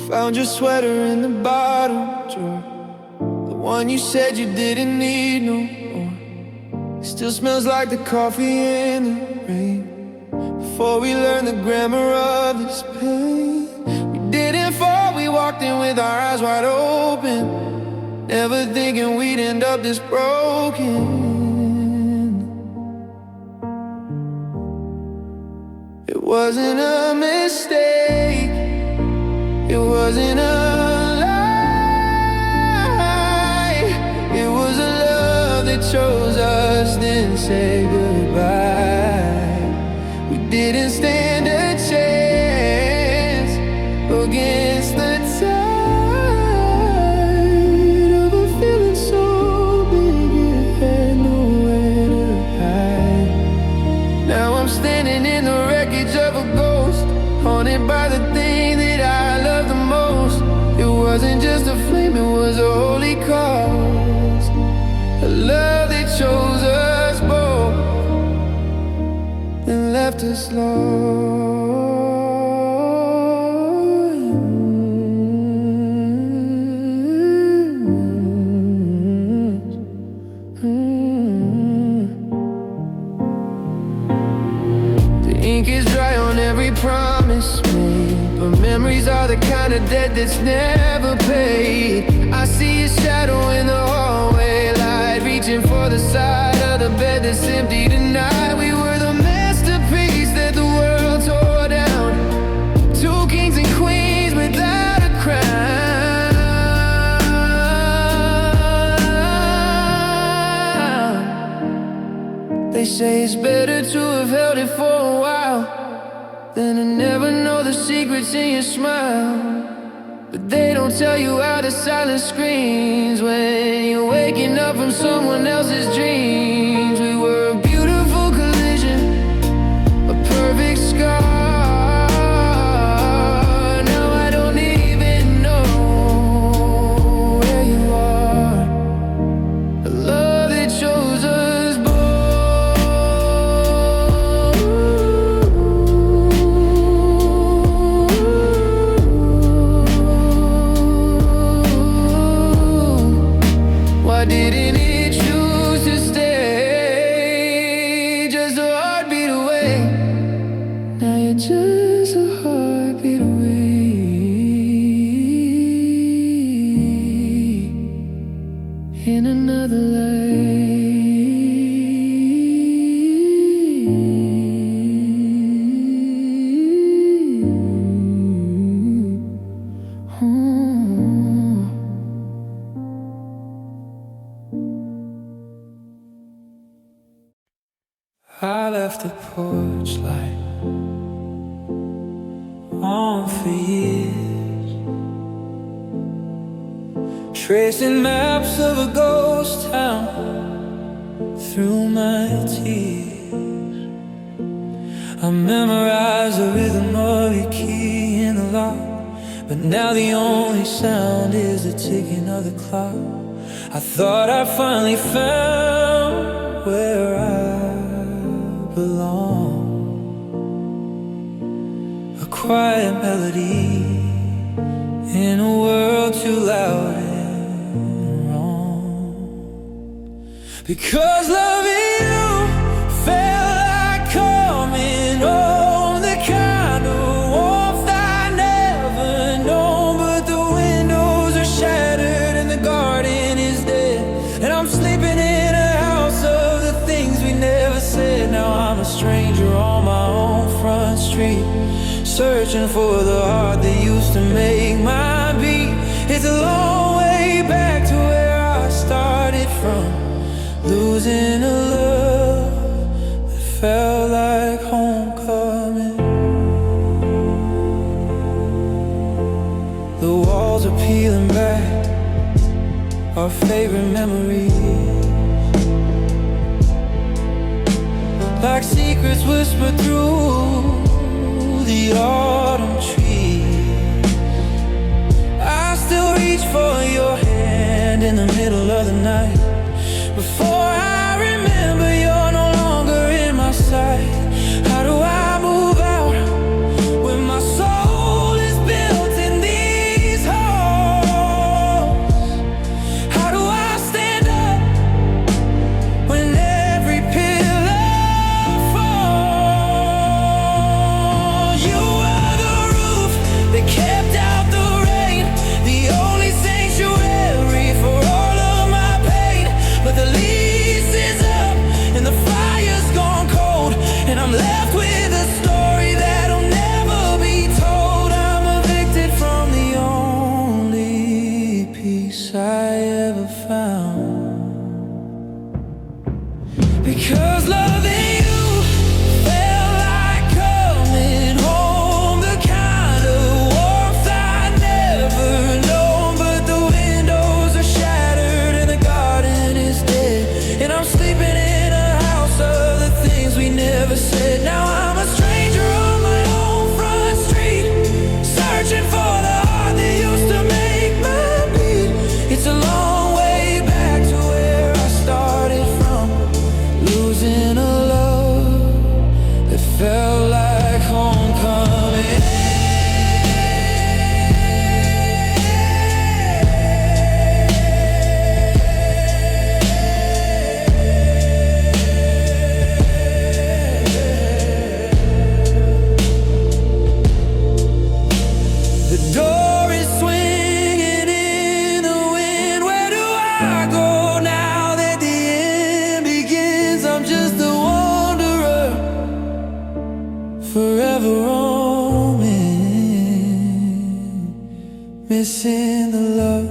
Found your sweater in the bottom drawer, the one you said you didn't need no more. It still smells like the coffee in the rain. Before we learned the grammar of this pain, we didn't fall, we walked in with our eyes wide open, never thinking we'd end up this broken. It wasn't a mistake, it wasn't a lie. It was a love that chose us, then say goodbye. We didn't stand a chance against the tide of a feeling so big it had nowhere to hide. Now I'm standing in the wreckage of a ghost, haunted by the thing that I love the most. It wasn't just a flame, it was a holy cause, a love that chose us both and left us lost. The ink is dry on every promise made, but memories are the kind of debt that's never paid. I see a shadow in the hallway light, reaching for the side of the bed that's empty tonight. We were the masterpiece that the world tore down, two kings and queens without a crown. They say it's better to have held it for a while than to never know the secrets in your smile. But they don't tell you how the silence screams when you're waking up from someone else's dreams. We were a beautiful collision, a perfect scar. Now I don't even know where you are. A love that chose us both. Why didn't it choose to stay? Just a heartbeat away. Now you're just a heartbeat away. In another life. I left the porch light on for years, tracing maps of a ghost town through my tears. I memorized the rhythm of your key in the lock, but now the only sound is the ticking of the clock. I thought I finally found where I belong, a quiet melody in a world too loud and wrong. Because loving you felt like coming home, the kind of warmth I never known. But the windows are shattered and the garden is dead, and I'm sleeping in a house of the things we never said. Now I'm a stranger on my own front street, searching for the heart that used to make my beat. It's a long way back to where I started from, losing a love that felt like homecoming. The walls are peeling back, our favorite memories, like secrets whispered through the autumn trees. I still reach for your hand in the middle of the night, before I remember you're no longer in my sight. How do I move out when my soul is built in the missing the love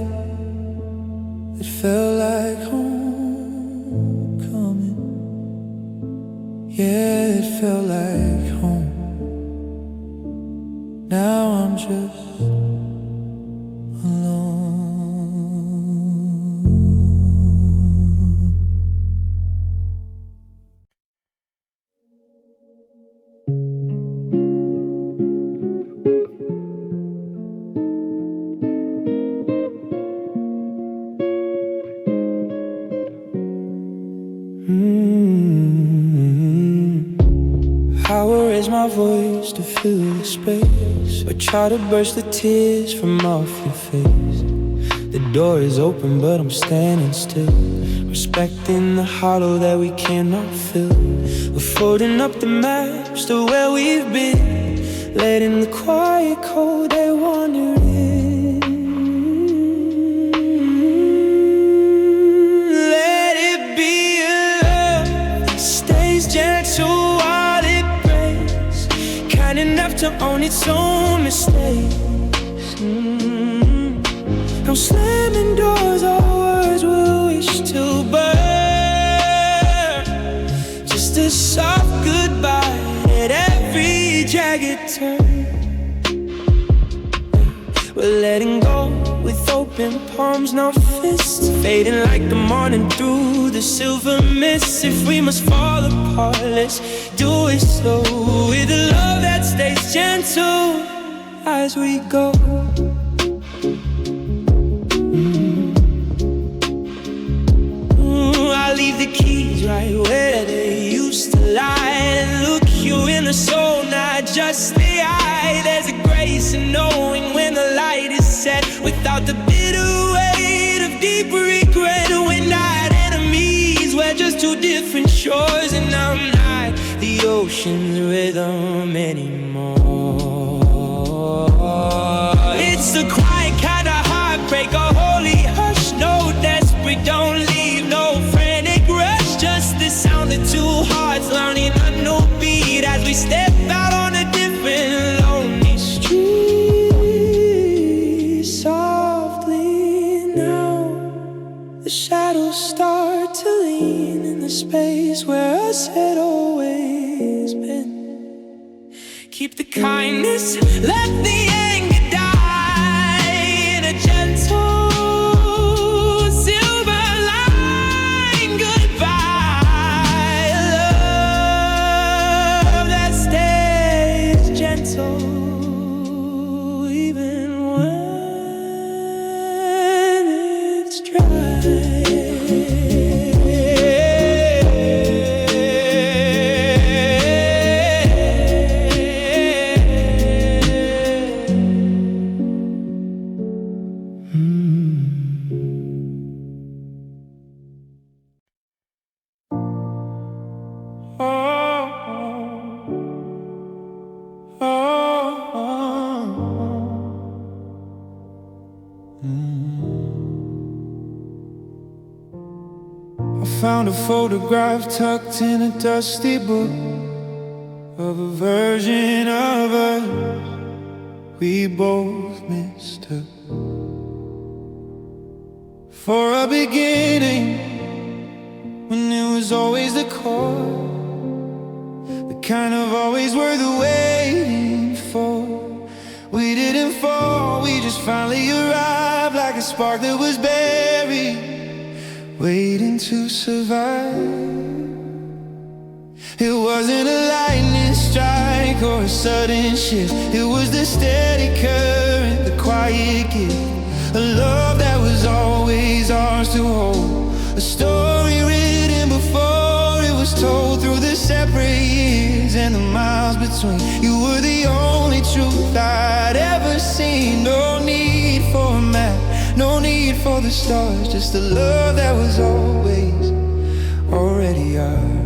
that felt like homecoming. Yeah, it felt like home. Now I'm just alone. I will raise my voice to fill the space, or try to burst the tears from off your face. The door is open but I'm standing still, respecting the hollow that we cannot fill. We're folding up the maps to where we've been, letting the quiet cold day wander in. Let it be a love that stays gentle, enough to own its own mistakes. No slamming doors or words we wish to burn, just a soft goodbye at every jagged turn. We're letting go with open palms, not fists, fading like the morning through the silver mist. If we must fall apart, let's do it slow, with a love that stays gentle as we go. I leave the keys right where they used to lie, and look you in the soul, not just the eye. There's a grace in knowing when the light is set, without the bitter weight of deep regret. We're not enemies, we're just two different shores, and I'm not the ocean's rhythm anymore. It's the quiet kind of heartbreak, a holy hush, no desperate, don't leave, no frantic rush, just the sound of two hearts learning a new beat as we step out on a different lonely street. Softly now, the shadows start to lean in the space where us had always been. Keep the kindness, let the anger die in a gentle silver line goodbye. Love that stays gentle even when it's dry. Found a photograph tucked in a dusty book of a version of us we both mistook for a beginning, when it was always the core, the kind of always worth waiting for. We didn't fall, we just finally arrived, like a spark that was buried, waiting to survive. It wasn't a lightning strike or a sudden shift, it was the steady current, the quiet gift, a love that was always ours to hold, a story written before it was told, through the separate years and the miles between. You were the only truth I'd ever seen. No need for a map, no need for the stars, just a love that was always already ours.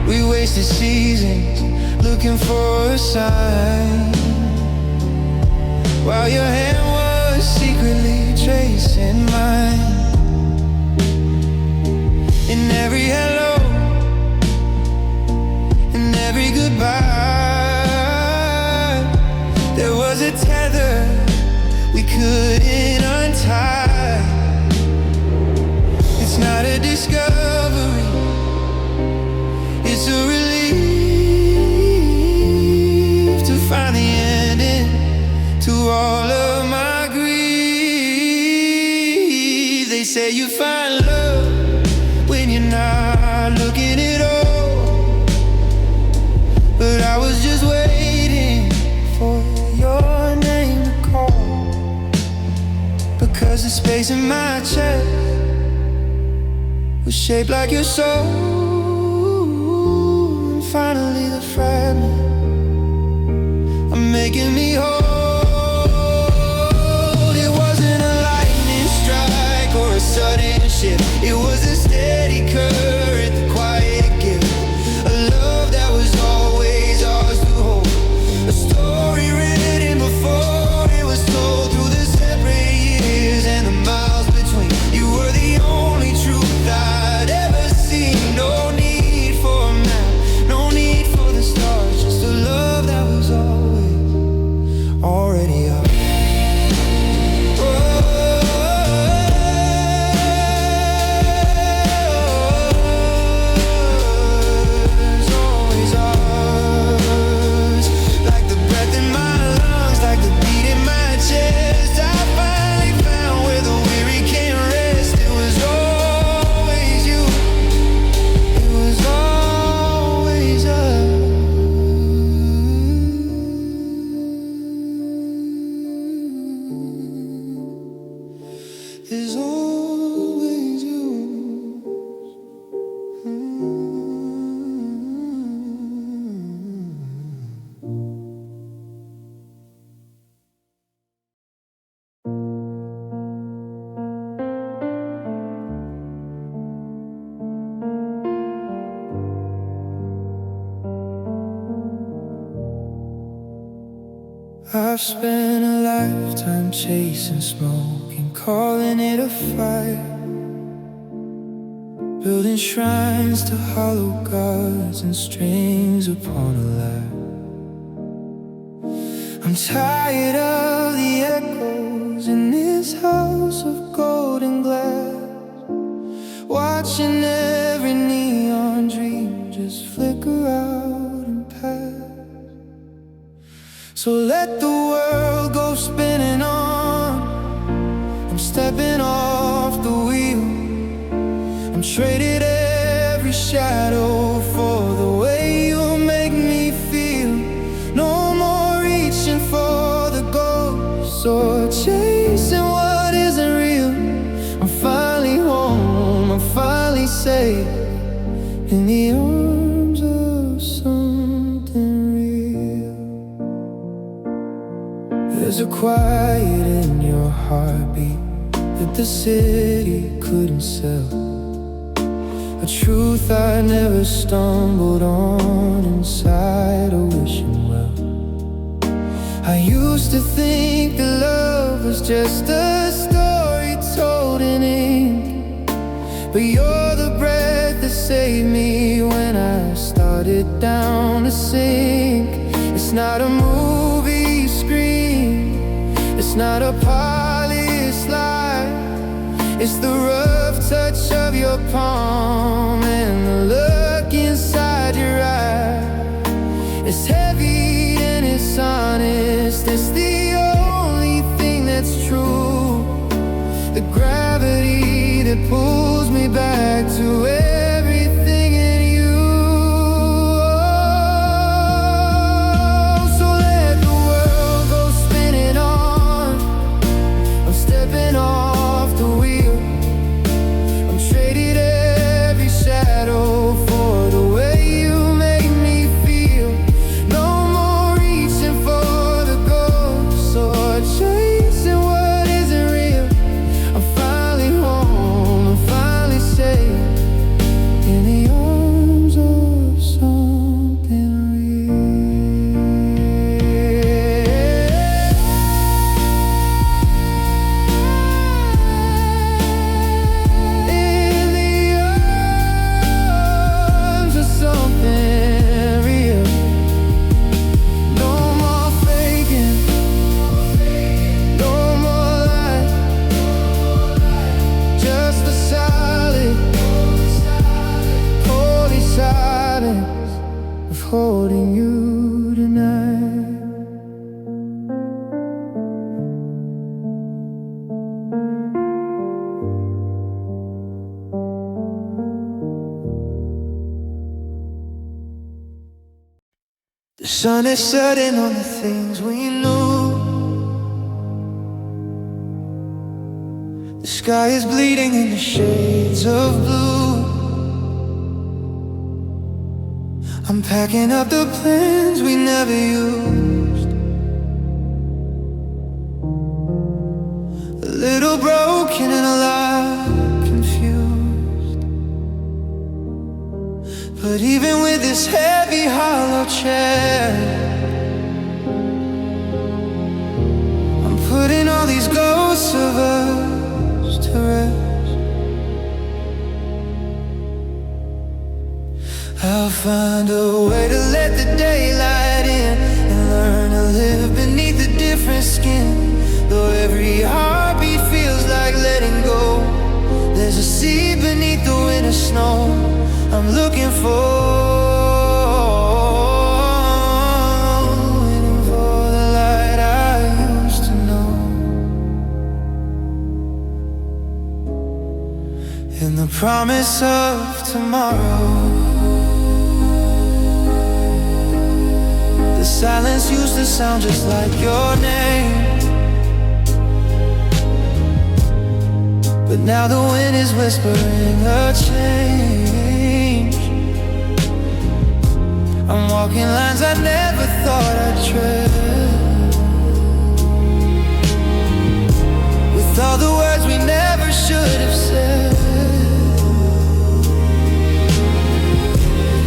We wasted seasons looking for a sign, while your hand was secretly tracing mine. In every hello, in every goodbye, there was a tether we couldn't untie. It's not a discovery, it's a relief to find the ending to all of my grief. They say you find love when you're not looking at all, but I was just waiting for your name to call, because the space in my chest was shaped like your soul. And finally the fragment are making me whole. It wasn't a lightning strike or a sudden shift, it was a steady current, the quiet gift, a love that was always ours to hold, a story written before it was told, through the separate years and the miles between. You were the only truth I'd ever seen. No need for a map, no need for the stars, just a love that was already up. There's always you. I've spent a lifetime chasing smoke and calling it a fire, building shrines to hollow gods and strings upon a lyre. I'm tired of the echoes in this house of golden glass, watching every neon dream just flicker out and pass. So let the world go spinning on, I'm stepping off the wheel. I'm traded every shadow for the way you make me feel. No more reaching for the ghosts or chasing what isn't real. I'm finally home, I'm finally safe in the arms of something real. There's a quiet in your heartbeat that the city couldn't sell, a truth I never stumbled on inside a wishing well. I used to think that love was just a story told in ink, but you're the breath that saved me when I started down to sink. It's not a movie screen, it's not a polished lie, it's the rough touch of your palm and the look inside your eye. It's heavy and it's honest, it's the only thing that's true. The gravity that pulls me back to everything in you. Oh, so let the world go spinning on, I'm stepping off the wheel. I'm traded every shadow for the way you make me feel. No more reaching for the gold sun is setting on the things we knew. The sky is bleeding in the shades of blue. I'm packing up the plans we never used. A little broken and a lot confused. But even with this heavy hollow chair, I'm putting all these ghosts of us to rest. I'll find a way to let the daylight in and learn to live beneath a different skin. Though every heartbeat feels like letting go, there's a sea beneath the winter snow I'm looking for. Waiting for the light I used to know. In the promise of tomorrow. The silence used to sound just like your name, but now the wind is whispering a change. I'm walking lines I never thought I'd tread, with all the words we never should have said.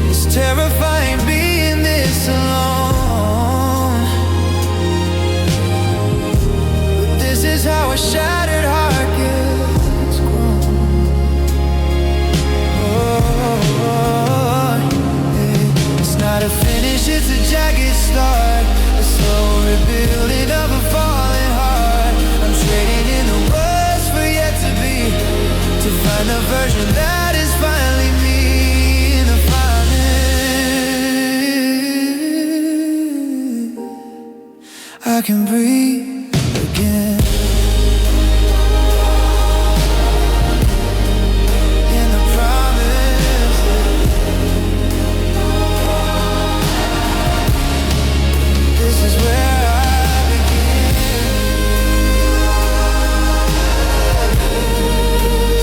It's terrifying being this alone, but this is how a shattered heart gets grown. It's not a finish, it's a jagged start, a slow rebuilding of a falling heart. I'm trading in the worst for yet to be, to find the version that is finally me. In the finest, I can breathe again. In the promise, this is where I begin.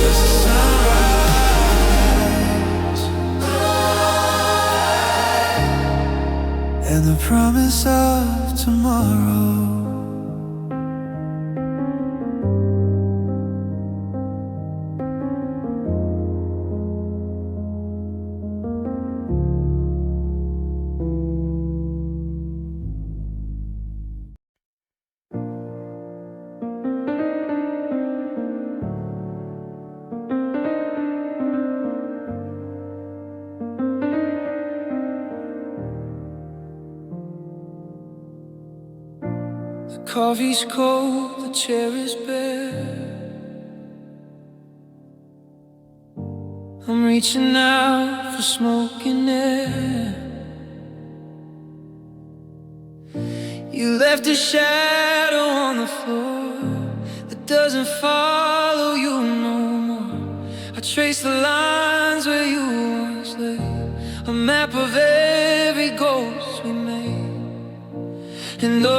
Just the sunrise and the promise of tomorrow. The coffee's cold, the chair is bare. I'm reaching out for smoking air. You left a shadow on the floor that doesn't follow you no more. I trace the lines where you once lay, a map of every ghost we made. And the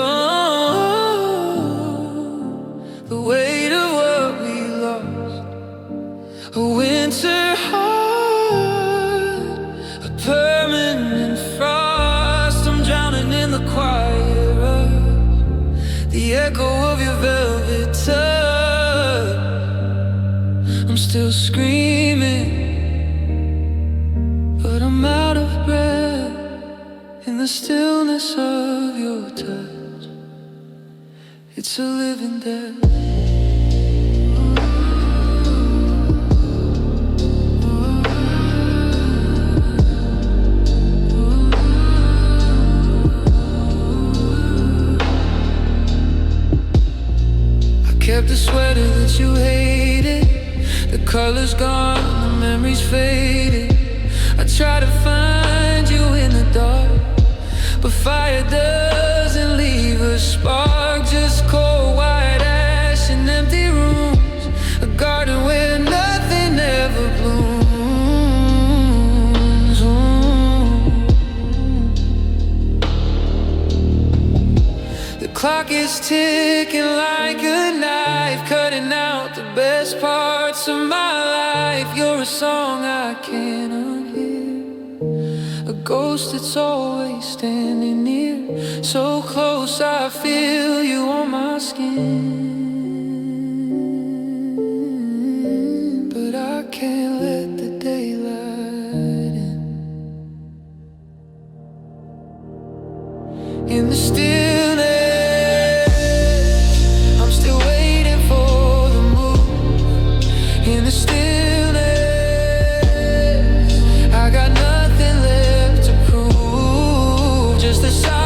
weight of what we lost, a winter heart, a permanent frost. I'm drowning in the quiet rush, the echo of your velvet touch. I'm still screaming, but I'm out of breath in the stillness of your touch. It's a living death. Kept the sweater that you hated, the color's gone, the memory's faded. I try to find you in the dark, but fire doesn't leave a spark. Just cold white ash and empty rooms, a garden where nothing ever blooms. clock is ticking like a knife, cutting out the best parts of my life. You're a song I can't unhear, a ghost that's always standing near, so close I feel you on my skin. But I can't let the daylight in the stillness. I'm still waiting for the moon. In the stillness, I got nothing left to prove, just the silence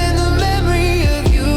and the memory of you.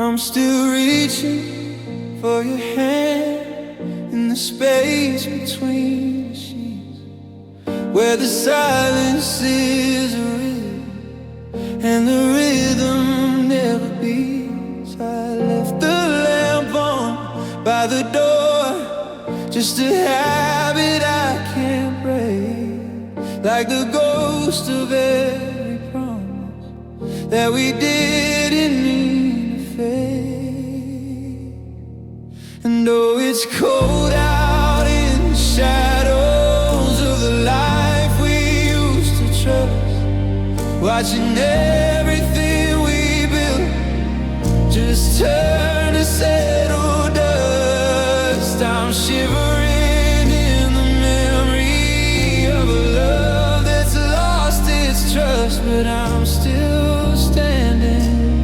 I'm still reaching for your hand in the space between the sheets, where the silence is a rhythm and the rhythm never beats. I left the lamp on by the door, just a habit I can't break, like the ghost of every promise that we didn't mean. And oh, it's cold out in the shadows of the life we used to trust, watching everything we built just turn to settle dust. I'm shivering in the memory of a love that's lost its trust, but I'm still standing,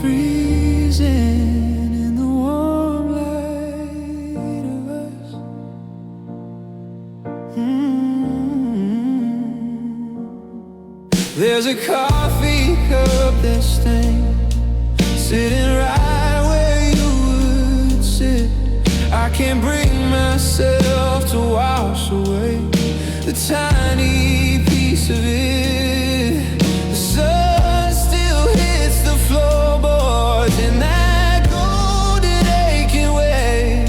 freezing in the warm light of us. There's a coffee cup that's stained, sitting right where you would sit. I can't bring myself to wash away the tiny piece of it. The sun still hits the floorboards in that golden aching way,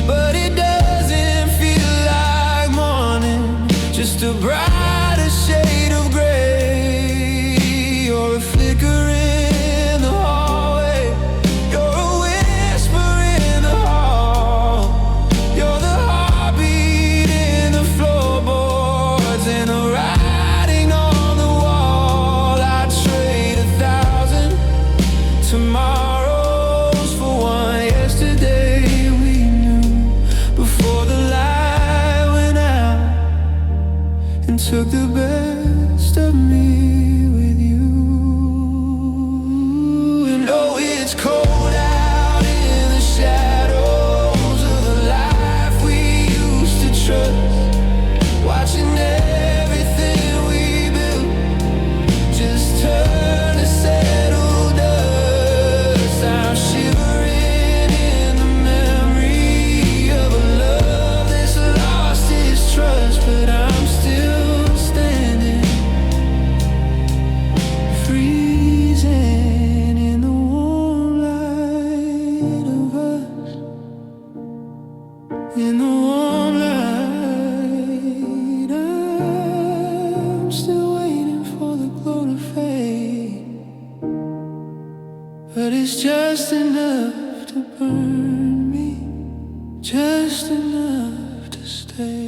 but it doesn't feel like morning, just a brighter shade of gray. You're a flicker in the hallway, you're a whisper in the hall, you're the heartbeat in the floorboards and the writing on the wall. I'd trade 1,000 tomorrows for one yesterday we knew, before the light went out and took the best of me with you. And oh, it's cold out in the shadows of the life we used to trust, watching everything we built just turn to settle dust. I'm shivering in the memory of a love that's lost its trust, but I'm still standing, freezing in the warm light of us. In the warm light, I'm still waiting for the glow to fade, but it's just enough to burn me, just enough to stay.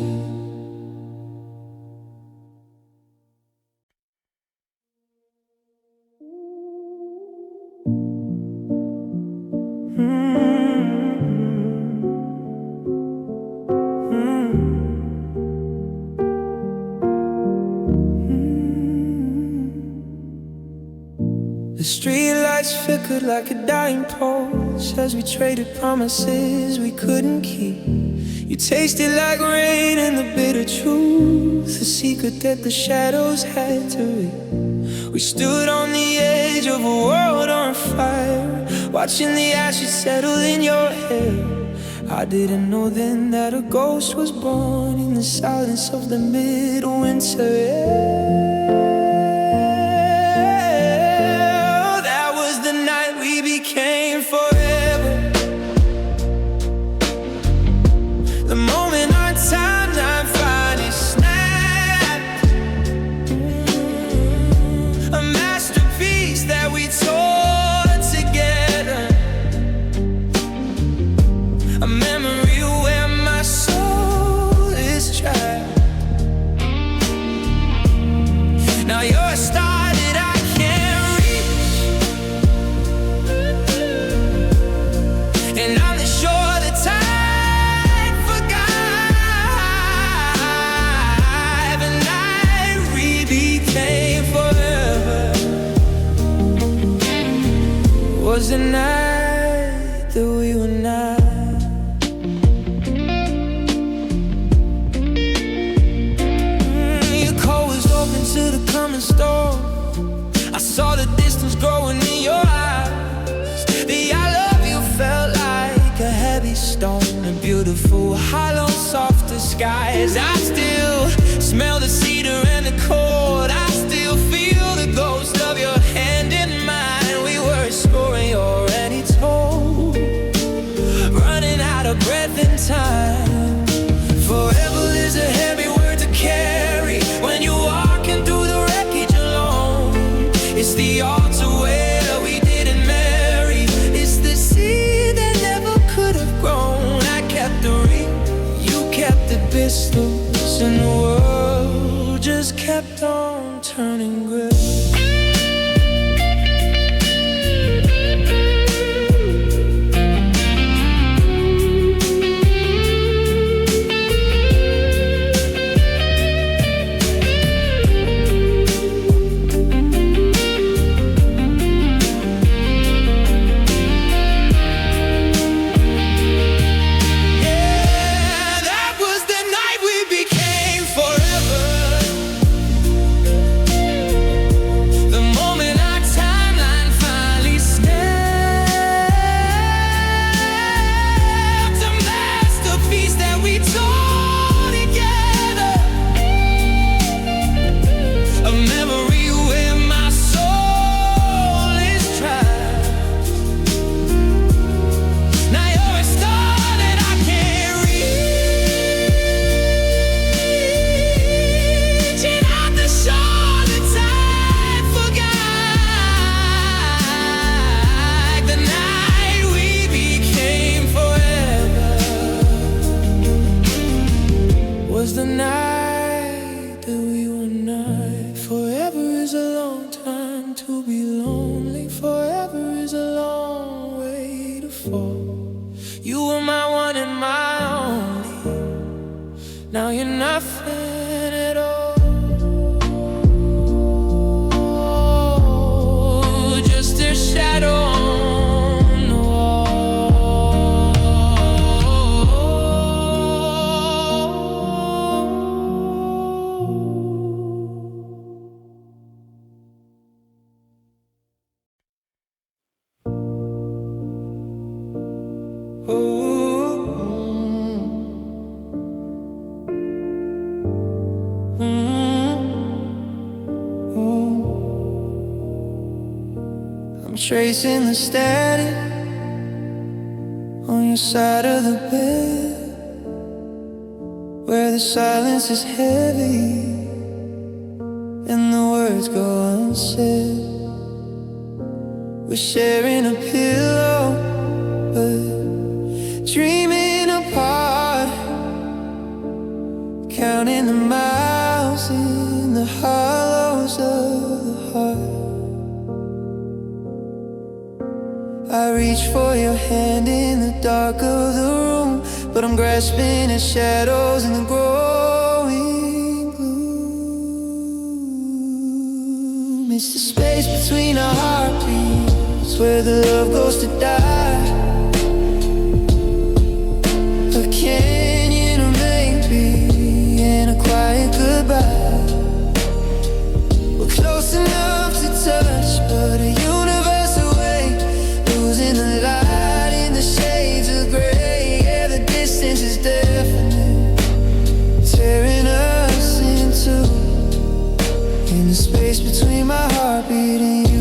The streetlights flickered like a dying pulse as we traded promises we couldn't keep. You tasted like rain and the bitter truth, the secret that the shadows had to read. We stood on the edge of a world on fire, watching the ashes settle in your hair. I didn't know then that a ghost was born in the silence of the midwinter air. That was the night we became forever. The moment our timeline finally snapped. A masterpiece that we tore together. A memory where my soul is trapped. Now you're a star that I can't reach, and I'm not sure the time forgot the night we became forever. Was the night that we were not. Storm. I saw the distance growing in your eyes. The I love you felt like a heavy stone, a beautiful, hollow, softer skies. I still smell the cedar and the cold. I still feel the ghost of your hand in mine. We were a story already told, running out of breath and time. Forever is a heavy word to carry when you're walking through the wreckage alone. It's the altar where we didn't marry. It's the seed that never could have grown. I kept the ring, you kept the pistols, and the world just kept on turning gray. The night that we were not. Forever is a long time to be lonely. Forever is a long way to fall. You were my one and my only. Now you're nothing at all. Just a shadow. Tracing the static on your side of the bed, where the silence is heavy and the words go unsaid. We're sharing a pillow, but dreaming apart, counting the miles in the hollows of the heart. I reach for your hand in the dark of the room, but I'm grasping at shadows in the growing gloom. It's the space between our heartbeats. where the love goes to die. A canyon or maybe and a quiet goodbye. We're close enough to touch, but a universe away, losing the light in the shades of gray. Yeah, the distance is deafening, tearing us in two, in the space between my heartbeat and you.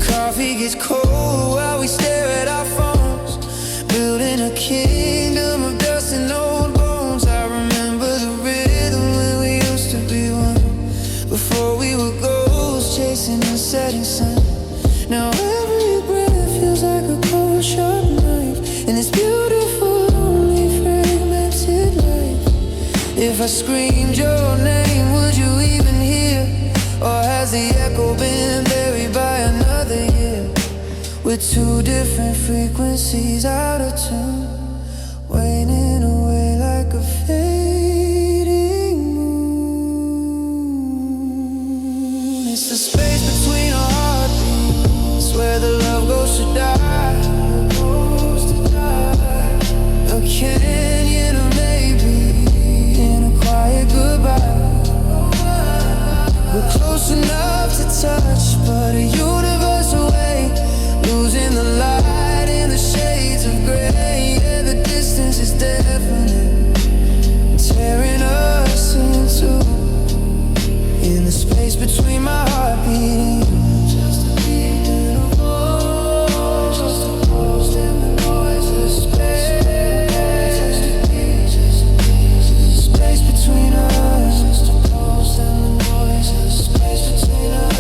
Coffee gets cold while we stare at our phones, building a kingdom of dust and old bones. I remember the rhythm when we used to be one, before we were ghosts chasing the setting sun. Now every breath feels like a cold sharp knife in this beautiful lonely fragmented life. If I screamed your name, would you even hear? Or has the echo been buried by another year? With two different frequencies out of tune, waning away like a fading moon. It's the space between our heartbeats where the love goes to die. A canyon or maybe in a quiet goodbye. We're close enough to touch, but a universe away, losing the light in the shades of gray. Yeah, the distance is deafening, tearing us in two, in the space between my heartbeat and you. Just a beat and a voice, just a post in the noiseless space. Just a beat, space between us. Just a post in the noiseless space between us.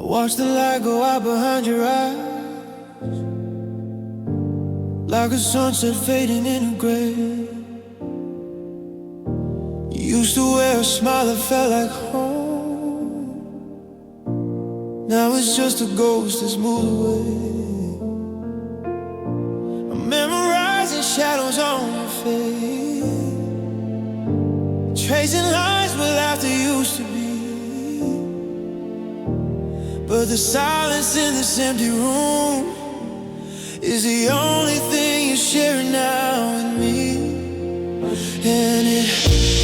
Watch the light go out behind your eyes, like a sunset fading in a grave. You used to wear a smile that felt like home. Now it's just a ghost that's moved away. I'm memorizing shadows on your face, tracing lines where laughter used to be. But the silence in this empty room is the only thing you're sharing now with me. And it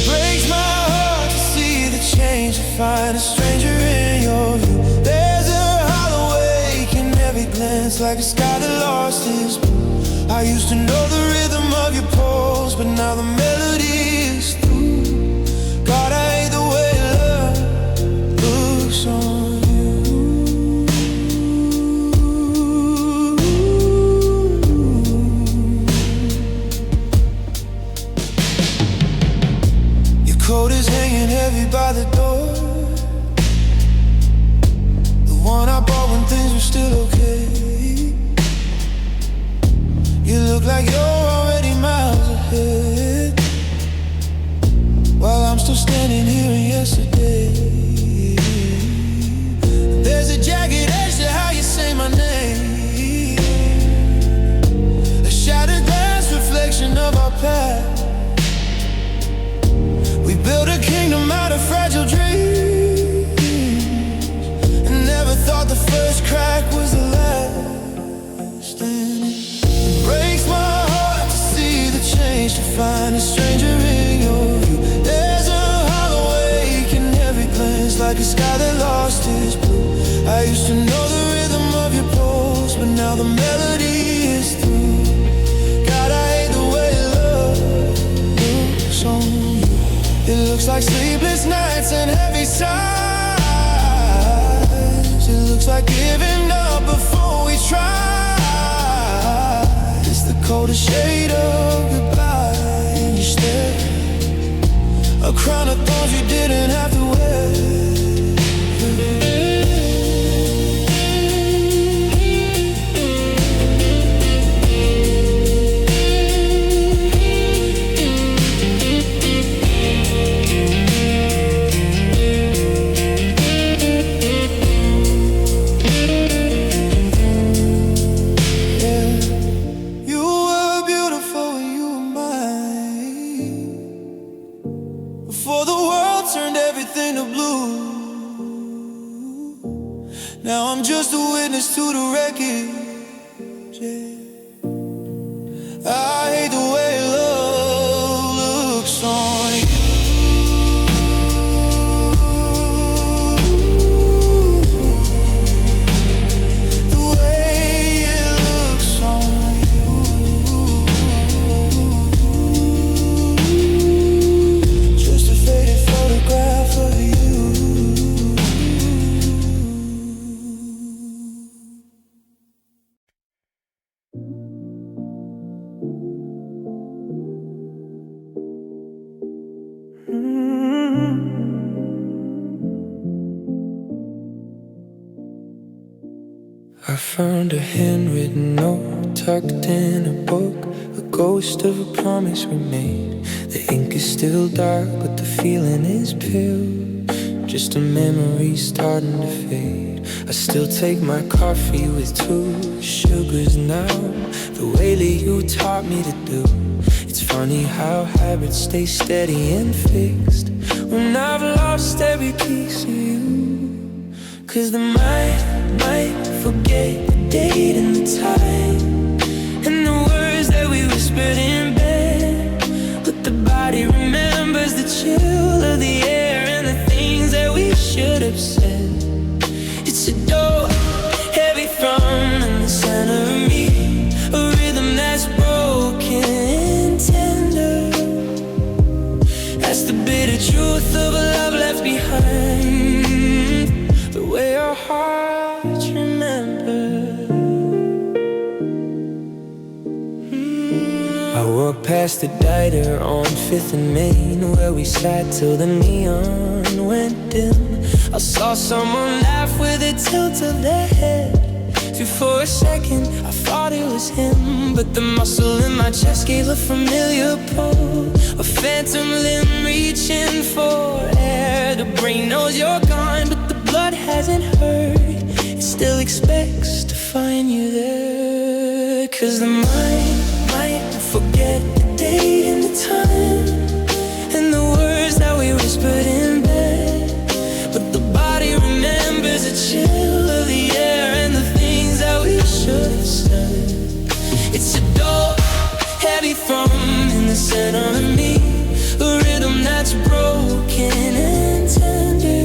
breaks my heart to see the change, to find a stranger in your view. There's a hollow ache in every glance, like a sky that lost its blue. I used to know the rhythm of your pulse, but now the melody is through. God, I hate the way love looks on. Coat is hanging heavy by the door, the one I bought when things were still okay. You look like you're already miles ahead, while I'm still standing here in yesterday. There's a jagged edge to how you say my name, a shattered glass reflection of our past. We built a kingdom out of fragile dreams, and never thought the first crack was the last. And it breaks my heart to see the change, to find a stranger in your view. There's a hollow ache in every glance, like a sky that lost its blue. I used to know the rhythm of your pulse, but now the melody is through. God, I hate the way love looks on you. It looks like sleepless nights and heavy sighs. It looks like giving up before we try. It's the coldest shade of goodbye. And you stare, a crown of thorns you didn't have to wear. Now I'm just a witness to the wreckage, yeah. I hate the way love looks on you. The way it looks on you. Just a faded photograph of you. I found a handwritten note tucked in a book, a ghost of a promise we made. The ink is still dark, but the feeling is pale. Just a memory starting to fade. I still take my coffee with 2 sugars now, the way that you taught me to do. It's funny how habits stay steady and fixed when I've lost every piece of you. 'Cause the mind might forget the date and the time and the words that we whispered in bed, but the body remembers the chill of the air and the things that we should have said. It's a door heavy from in the center of me, a rhythm that's broken and tender. That's the bitter truth of a love left behind, the way our hearts remember. I walked past the diner on 5th and Main, where we sat till the neon went dim. I saw someone laugh with a tilt of their head. For a second I thought it was him, but the muscle in my chest gave a familiar pull, a phantom limb reaching for air. The brain knows you're gone, but the blood hasn't heard. It still expects to find you there. 'Cause the mind might forget the date and the time and the words that we whispered in bed, but the body remembers the chill of the air and the things that we should have said. It's a door heavy from in the center of me, a rhythm that's broken and tender.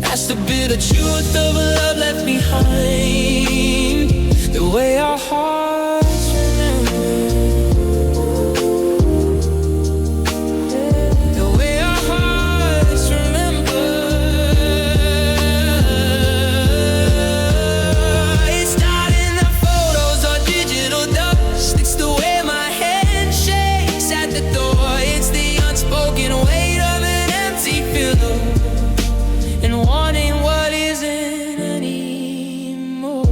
That's the bitter truth of a love left behind, the way our hearts remember. The way our hearts remember. It's not in the photos or digital dust. It's the way my hand shakes at the door. It's the unspoken weight of an empty pillow and wanting what isn't anymore.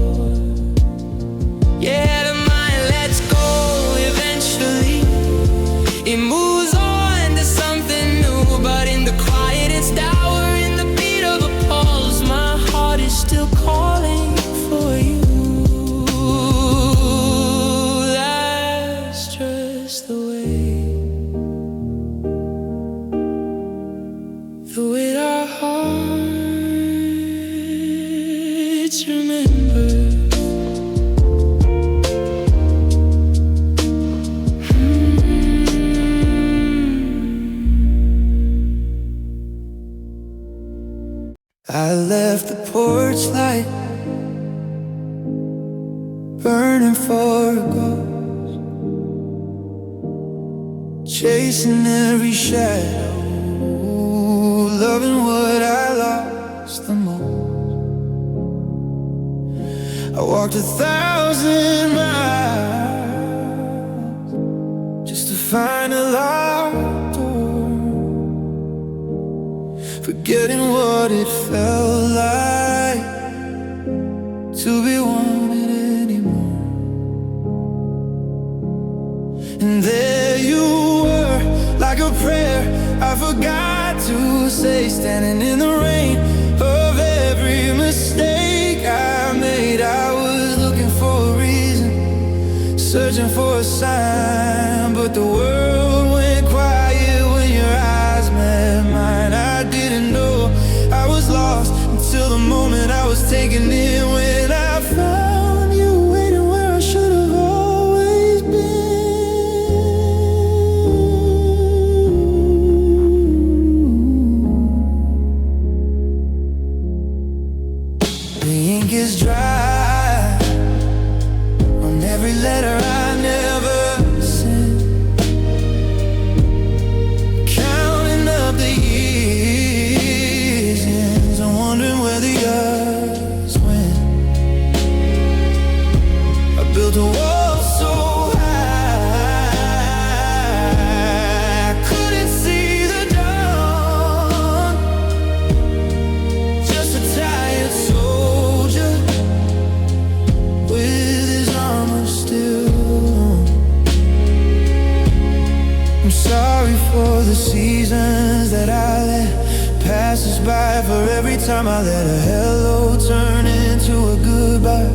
Yeah, the mind lets go eventually. It moves on to something new, but in the quiet it's dour, in the beat of a pulse, my heart is still calling for you. That's just the way our hearts remember. I left the porch light burning for a ghost, chasing every shadow, loving what I lost the most. I walked 1,000 miles just to find a locked door, forgetting what it felt like to be wanted anymore. And there you were, like a prayer I forgot to say, standing in the rain of every mistake I made. I was looking for a reason, searching for a sign, but the world went quiet when your eyes met mine. I didn't know I was lost until the moment I was taken in, when I found you waiting where I should have always been. The ink is dry on every letter I never sent, counting up the years and wondering where the others went. I built a wall so high I couldn't see the dawn, just a tired soldier with his armor still on. I'm sorry for the seasons that I let pass us by, for every time I let a hello turn into a goodbye.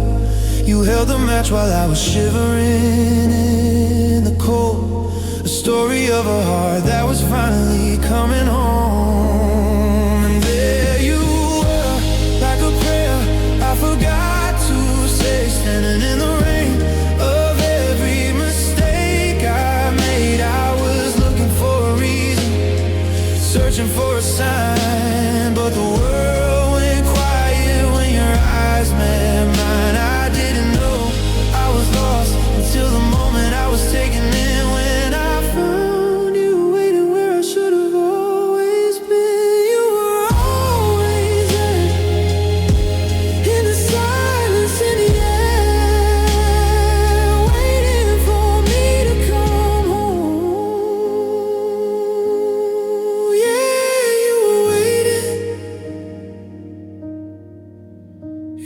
You held the match while I was shivering in the cold, a story of a heart that was finally coming home. And there you were, like a prayer I forgot to say, standing in the rain of every mistake I made. I was looking for a reason, searching for a sign, but the world went quiet when your eyes met mine. I didn't know I was lost until the moment I was taken in, when I found you waiting where I should have always been. You were always there, in the silence, in the air, waiting for me to come home. Yeah, you were waiting,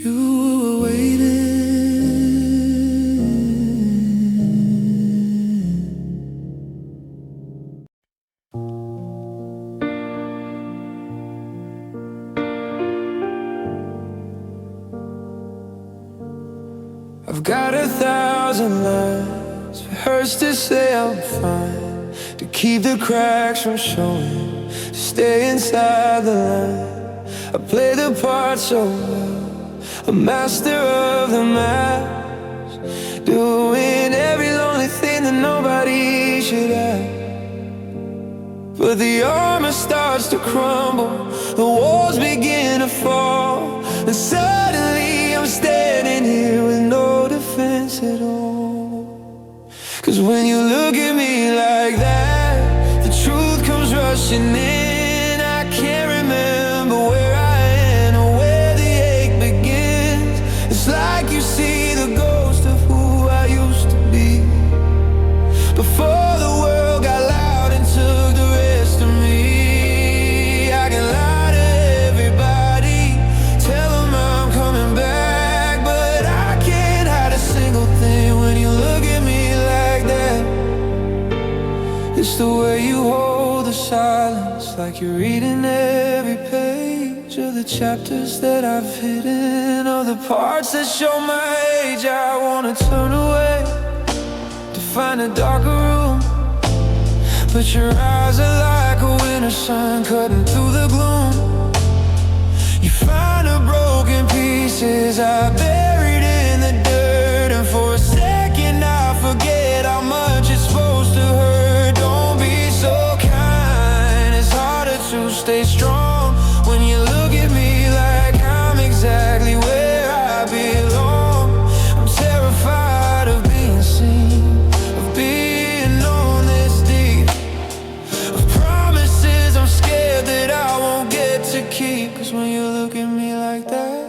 you were waiting. I've got 1,000 lines rehearsed to say I'm fine, to keep the cracks from showing, to stay inside the line. I play the part so well, a master of the maps, doing every lonely thing that nobody should have. But the armor starts to crumble, the walls begin to fall, and suddenly I'm standing here with no defense at all. 'Cause when you look at me like that, the truth comes rushing in. I can't remember where I am or where the ache begins. It's like you see the ghost of who I used to be, before the world got loud and took the rest of me. I can lie to everybody, tell them I'm coming back, but I can't hide a single thing when you look at me like that. It's the way you hold the silence, like you're reading every page of the chapters that I've hidden, of the parts that show my age. I wanna turn away to find a darker room, but your eyes are like a winter sun cutting through the gloom. You find the broken pieces I buried in the dirt, and for a second I forget how much it's supposed to hurt. Don't be so kind, it's harder to stay strong when you look at me like I'm exactly where I belong. I'm terrified of being seen, of being known this deep. keep. Cause when you look at me like that,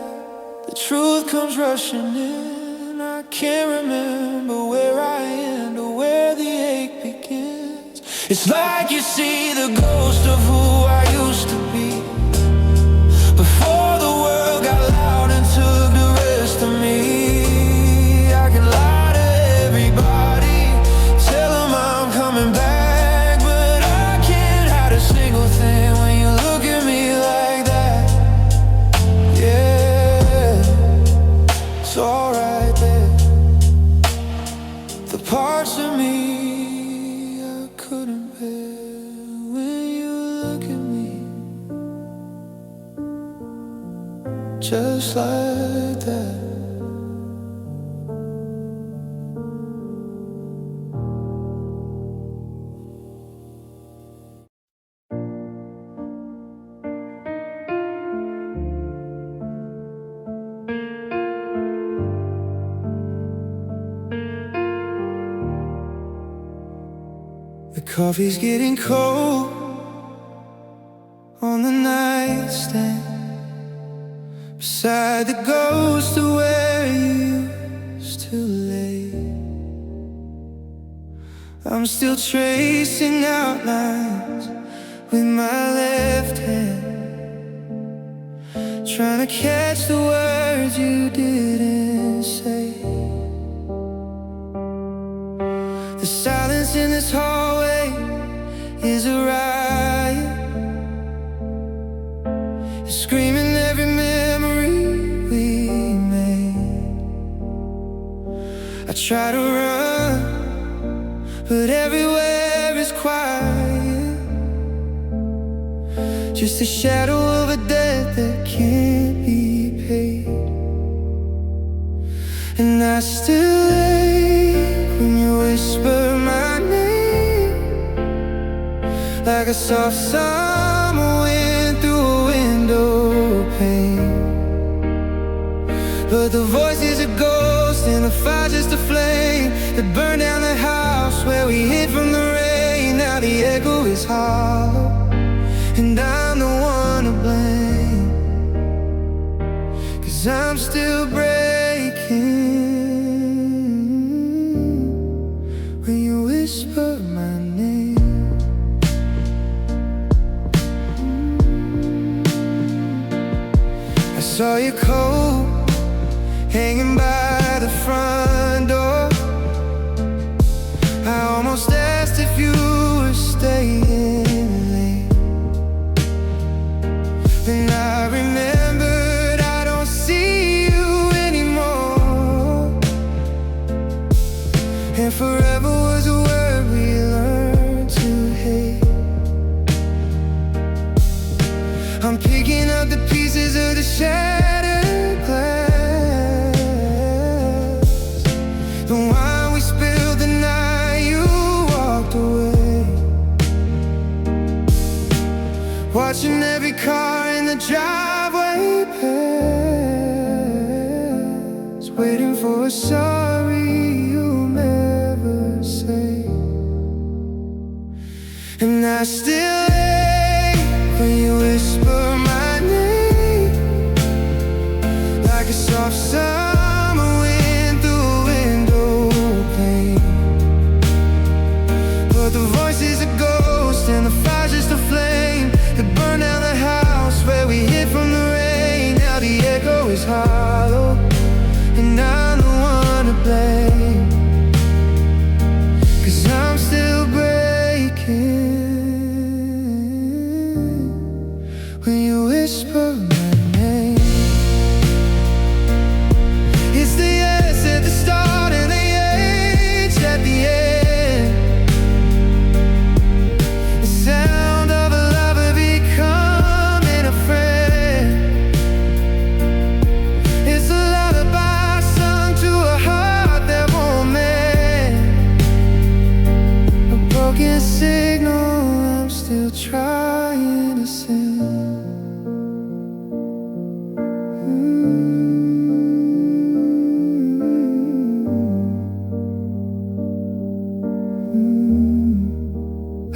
the truth comes rushing in. I can't remember where I end or where the ache begins. It's like you see the ghost of who I used to be, before the world got loud and took the rest of me. I can lie to everybody, tell them I'm coming back, but I can't hide a single thing when you look at me like that. Yeah, it's all right there. The parts of me I couldn't bear, when you look at me just like that. The coffee's getting cold on the nightstand, beside the ghost of where you used to lay. I'm still tracing outlines with my left hand, trying to catch the words you didn't say. The silence in this hallway is a riot. It's screaming every memory we made. I try to run, but everywhere is quiet. Just a shadow of a debt that can't be paid. And I still ache when you whisper my name, like a soft summer wind through a window pane. But the voice is a ghost and the fire's just a flame that burned down the house where we hid from the rain. Now the echo is hollow and I'm the one to blame, 'cause I'm still breaking when you whisper my name. I saw your coat hanging by the front door. I almost asked if you were staying late. Then I remembered I don't see you anymore, and forever was a word we learned to hate. I'm picking up the pieces of the shattered glass, the wine we spilled the night you walked away. Watching every car in the driveway pass, waiting for a sorry you'll never say. And I still ache when you whisper my name, like a soft summer wind through a window pane. But the voice is a ghost and the fire's just a flame that burned down the house where we hid from the rain. Now the echo is hollow and I'm the one to blame, 'cause I'm still breaking when you whisper my name. It's the yes at the start and the H at the end, the sound of a lover becoming a friend. It's a lullaby sung to a heart that won't mend. A broken signal I'm still trying to send.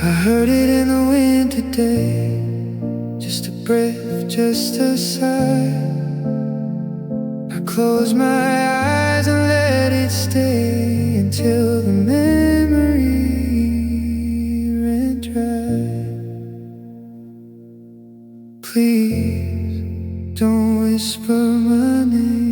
I heard it in the wind today, just a breath, just a sigh. I close my eyes and let it stay until the memory ran dry. Please don't whisper my name.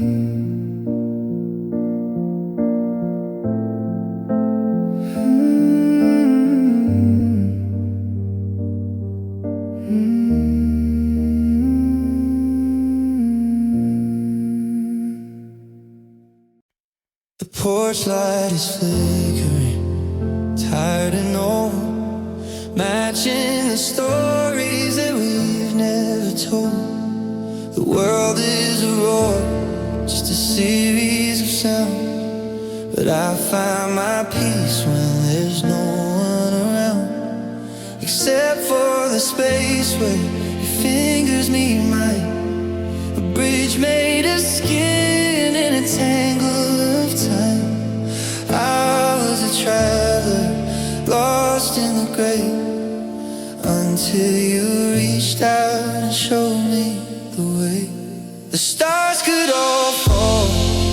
The porch light is flickering, tired and old, matching the stories that we've never told. The world is a roar, just a series of sounds, but I find my peace when there's no one around, except for the space where your fingers meet mine. A bridge made of skin in a tangle of time. I was a traveler, lost in the gray, until you reached out and showed me the way. The stars could all fall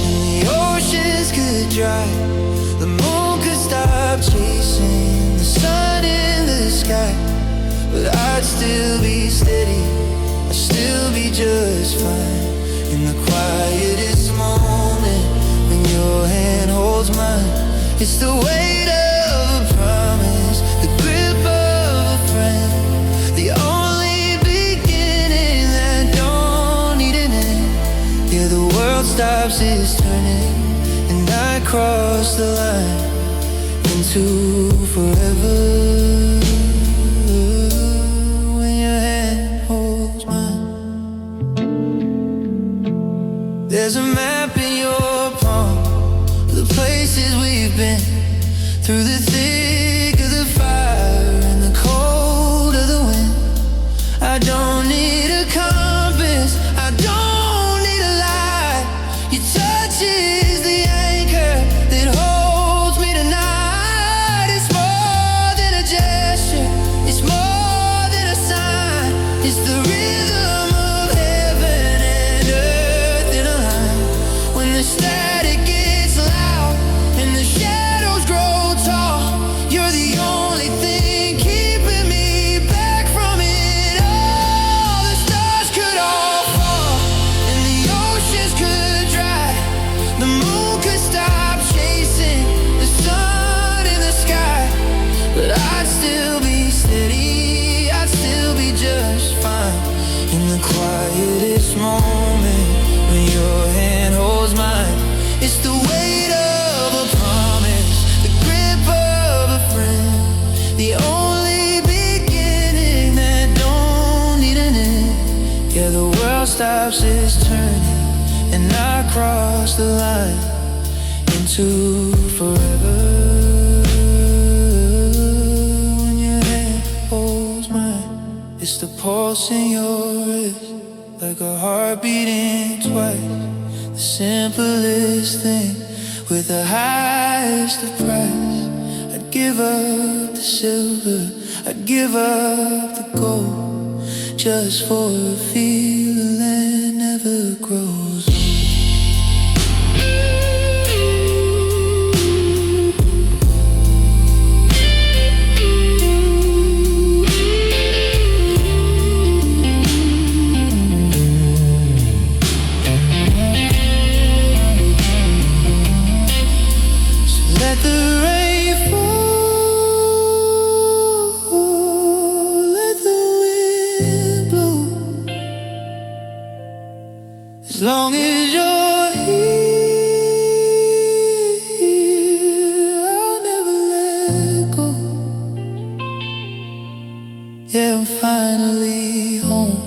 and the oceans could dry. The moon could stop chasing the sun in the sky, but I'd still be steady, I'd still be just fine. In the quietest moment, when your hand holds mine, it's the weight of a promise, the grip of a friend, the only beginning that don't need an end. Yeah, the world stops its turning, and I cross the line into forever. When your hand holds mine, there's a map in your palm, the places we've been, through the thick of the fire and the cold of the wind. I don't need a compass, I don't need a light. Your touch is the anchor that holds me tonight. It's more than a gesture, it's more than a sign. It's the rhythm of heaven and earth in a line. When the static gets loud and the shadows grow tall, you're the only thing keeping me back from it all. The stars could all fall and the oceans could dry. The moon could stop chasing the sun in the sky, but I'd still be steady, I'd still be just fine. In the quietest moment, when your hand holds mine, it's the weight of a promise, the grip of a friend, the only beginning that don't need an end. Yeah, the world stops its turning, and I cross the line into forever. When your hand holds mine, it's the pulse in your wrist, like a heart beating twice. The simplest thing with the highest of price. I'd give up the silver, I'd give up the gold, just for a feeling that never grows. Let the rain fall, let the wind blow. As long as you're here, I'll never let go. Yeah, I'm finally home.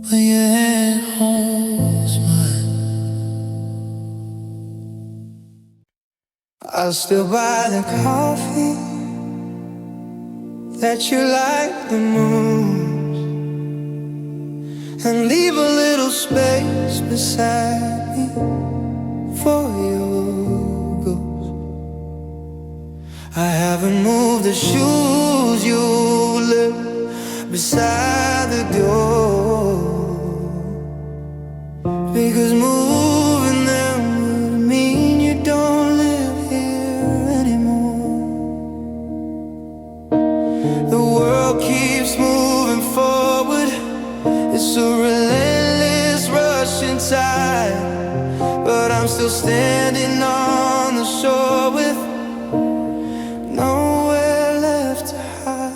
When your hand holds mine, I'll still buy the coffee that you like the most, and leave a little space beside me for your ghost. I haven't moved the shoes you left beside the door, because moving them would mean you don't live here anymore. The world keeps moving forward, it's a relentless rushing tide, but I'm still standing on the shore with nowhere left to hide.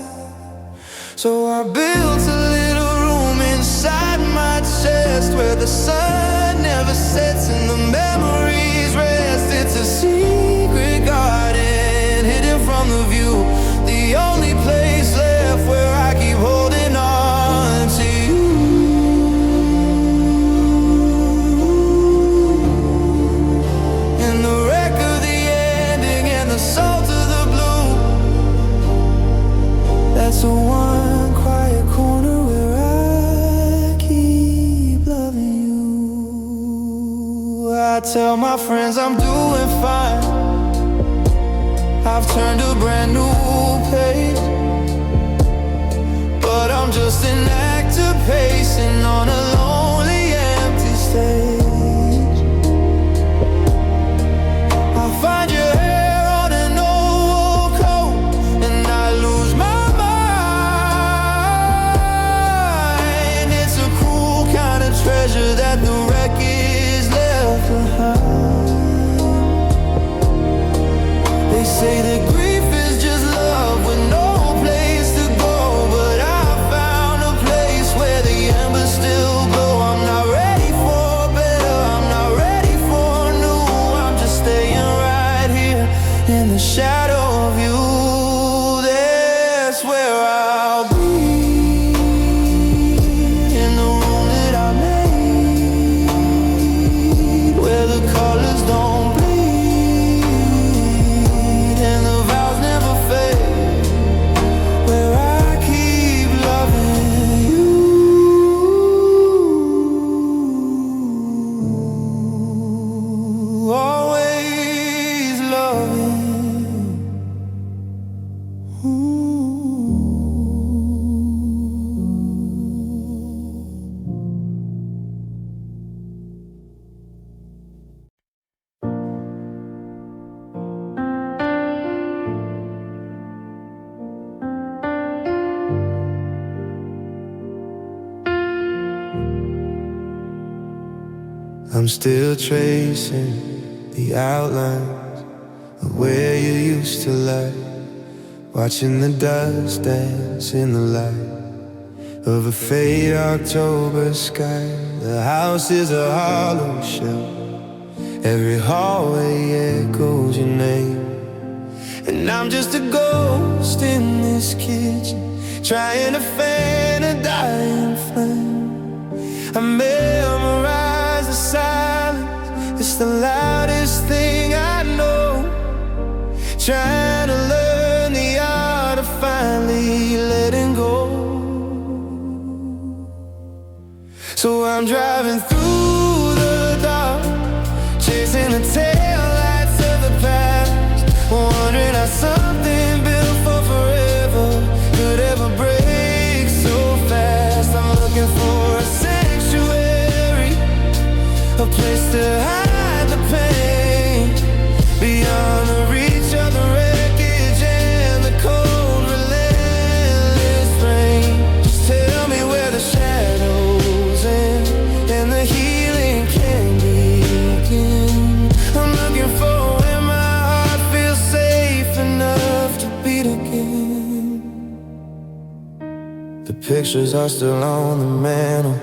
So I built a little room inside my chest where the sun never sets and the memories rest. It's a secret garden hidden from the view, the only place left where I keep holding on to you. And the wreck of the ending and the salt of the blue, that's the one quiet corner where I keep loving you. I tell my friends I'm doing fine, I've turned a brand new page, but I'm just an actor pacing on a lonely empty stage. I find your hair on an old coat and I lose my mind. It's a cruel kind of treasure that the wreck is left behind. They say that grief is just love with no place to go, but I found a place where the embers still glow. I'm not ready for better, I'm not ready for new, I'm just staying right here in the shadow of you. That's where I'll be, in the room that I made, where the colors don't bleed and the vows never fade, where I keep loving you, always loving you. I'm still tracing the outlines of where you used to lie, watching the dust dance in the light of a fade October sky. The house is a hollow shell, every hallway echoes your name, and I'm just a ghost in this kitchen, trying to fan a dying flame. I memorize the silence, it's the loudest thing I know, trying to learn the art of finally letting go. So I'm driving through the dark, chasing the taillights of the past, wondering how something built for forever could ever break so fast. I'm looking for a sanctuary, a place to hide the pain, beyond the reach of the wreckage and the cold, relentless rain. Just tell me where the shadows end and the healing can begin. I'm looking for where my heart feels safe enough to beat again. The pictures are still on the mantle,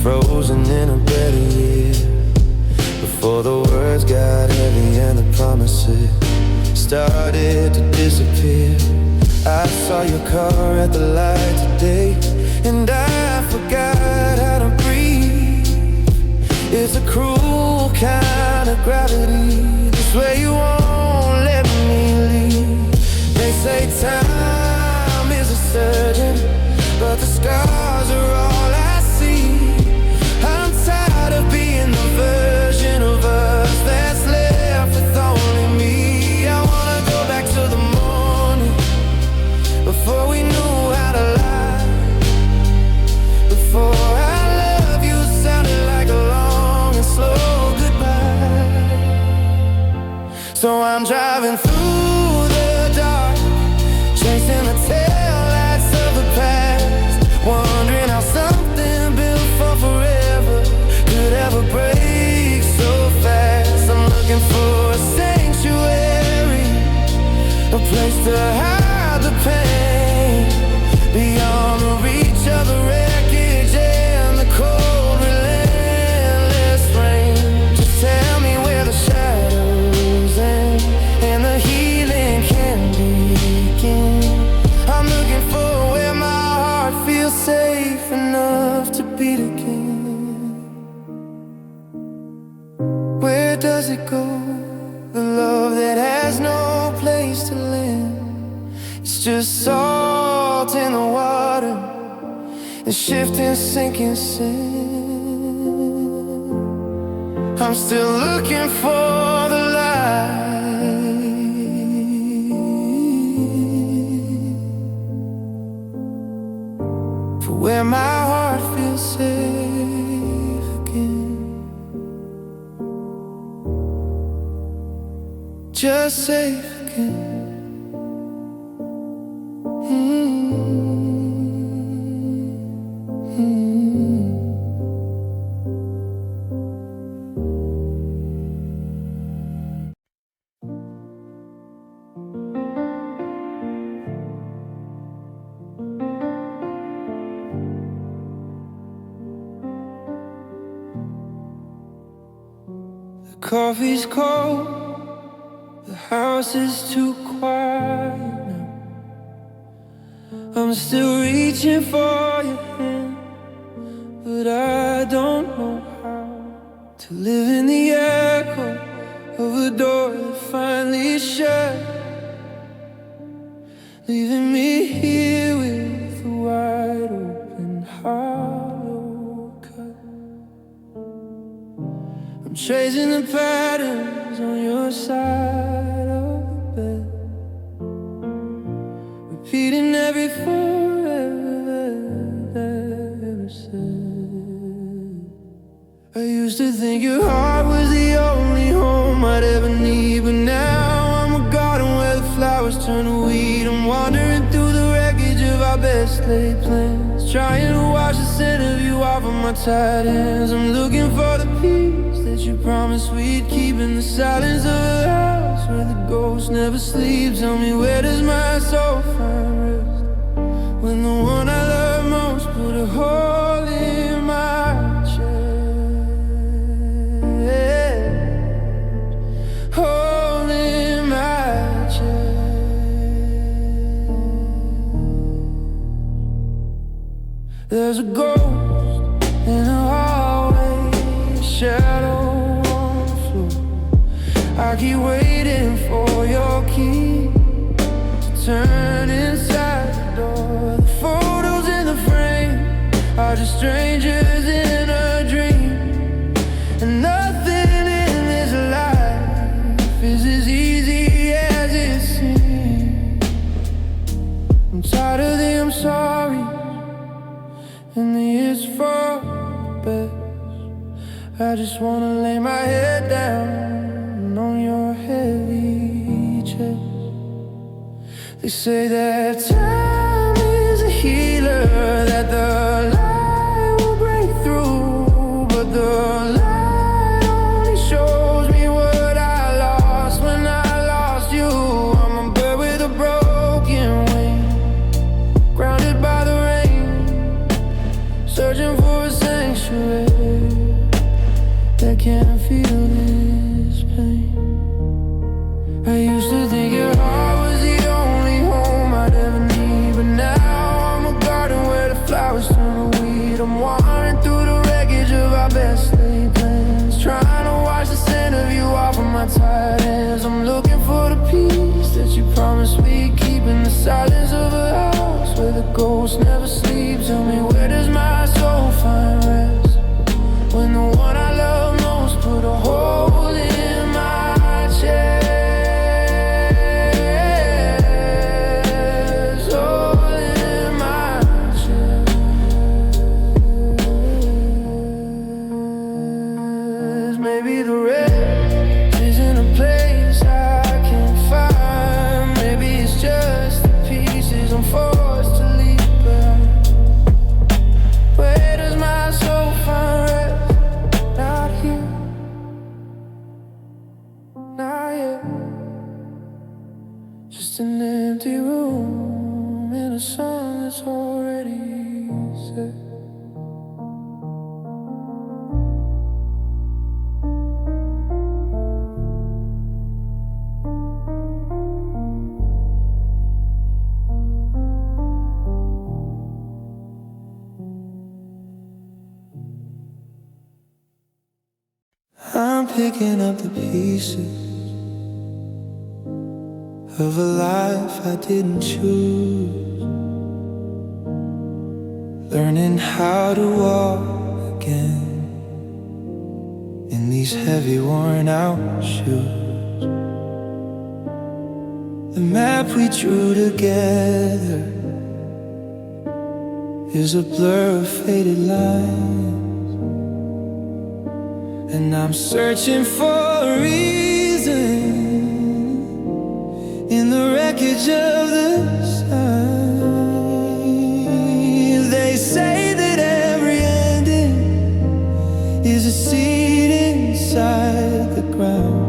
frozen in a better year, before the words got heavy and the promises started to disappear. I saw your car at the light today, and I forgot how to breathe. It's a cruel kind of gravity, this way you won't let me leave. They say time is a surgeon, but the scars are all I see. I'm tired of being the version of us that's left with only me. I wanna go back to the morning, before we knew how to lie, to hide the pain beyond the reach of the wreckage and the cold, relentless rain. Just tell me where the shadows end and the healing can begin. I'm looking for where my heart feels safe enough to beat again. Where does it go? The love that has no place to land. It's just salt in the water and shifting, sinking sand. I'm still looking for the light, for where my heart feels safe again. Just safe again. The coffee's cold, the house is too quiet now. I'm still reaching for your hand, but I don't know how to live in the echo of a door that finally shut, leaving me here with a wide open hollow cut. I'm tracing the patterns on your side of the bed, repeating every forever ever said. I used to think your heart was the only home I'd ever need, but now I'm a garden where the flowers turn to weed. I'm wandering through the wreckage of our best laid plans, trying to wash the scent of you off of my tired hands. I'm looking for the peace that you promised we'd keep in the silence of a house where the ghost never sleeps. Tell me, where does my soul find rest when the one I love most put a hole in my chest, hole in my chest. There's a ghost in the hallway, a shadow on the floor. I keep waiting for your key to turn inside the door. The photos in the frame are just strangers in a dream, and nothing in this life is as easy as it seems. I'm tired of the I'm sorry and the it's for the best. I just wanna lay my head down on your heavy chest. They say that time is a healer, that the light will break through, but the light only shows me what I lost when I lost you. I'm a bird with a broken wing, grounded by the rain, searching for a sanctuary that can't feel this pain. I used to think your heart was the only home I'd ever need, but now I'm a garden where the flowers turn to weed. I'm wandering through the wreckage of our best laid plans, trying to wash the scent of you off of my tired hands. I'm looking for the peace that you promised we'd keep in the silence of a house where the ghost never sleeps. Tell me, where does my soul find rest when the one I love most put a hole in my chest, hole in my chest. Maybe the rest isn't a place I can find. Maybe it's just the pieces I'm forced to leave behind. a song that's already said. I'm picking up the pieces of a life I didn't choose, learning how to walk again in these heavy worn out shoes. The map we drew together is a blur of faded lines, and I'm searching for a reason in the wreckage of the signs. They say that every ending is a seed inside the ground,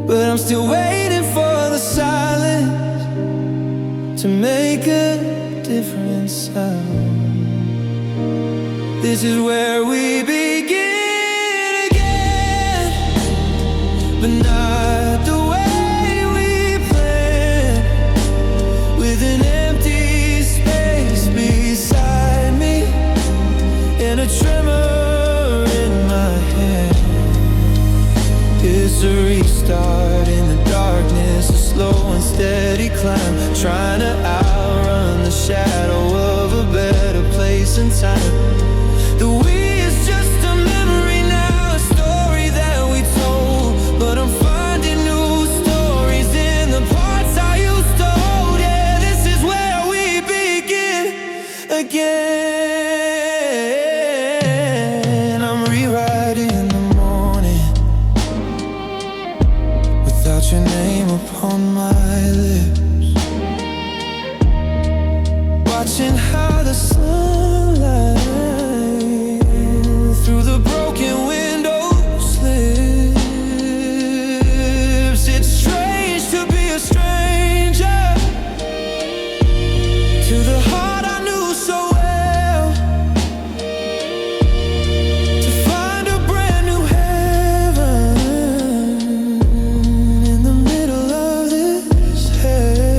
but I'm still waiting for the silence to make a different sound. This is where we begin again, but not the way we planned. With an empty space beside me and a tremor in my hand. It's a restart in the darkness, a slow and steady climb, trying to outrun the shadow of a better place and time. The we is just a memory now, a story that we told, but I'm finding new stories in the parts I used to hold. Yeah, this is where we begin again. I'm rewriting the morning without your name upon my lips, watching how the sunlight through the broken window slips. It's strange to be a stranger to the heart I knew so well, to find a brand new heaven in the middle of this hell.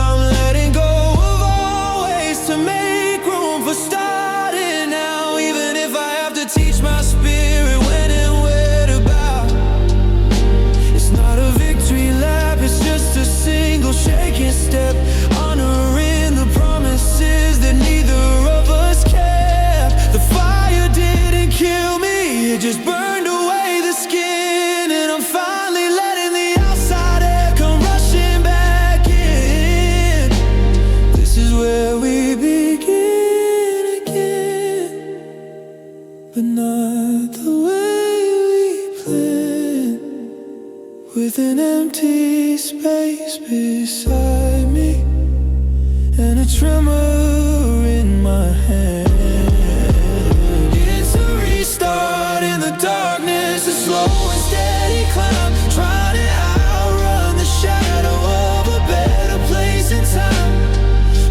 I'm letting go of always to make room for starting now, even if I have to teach my spirit when and where to bow. It's not a victory lap, it's just a single shaking step, honoring the promises that neither of us kept. The fire didn't kill me, it just burned away the skin, and I'm finally letting the outside air come rushing back in. This is where we begin again, but not the way we planned. With an empty space beside me and a tremor in my hand. It's a restart in the darkness, a slow and steady climb, trying to outrun the shadow of a better place and time.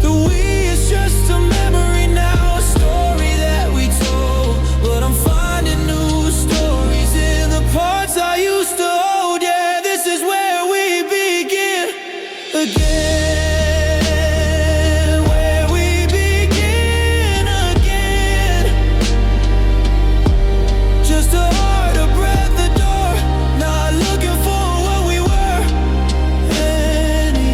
The we is just a memory now, a story that we told, but I'm finding new stories in the parts I used to hold. Yeah, this is where we begin again, where we begin again. Just a heart, a breath, the door, not looking for what we were anymore.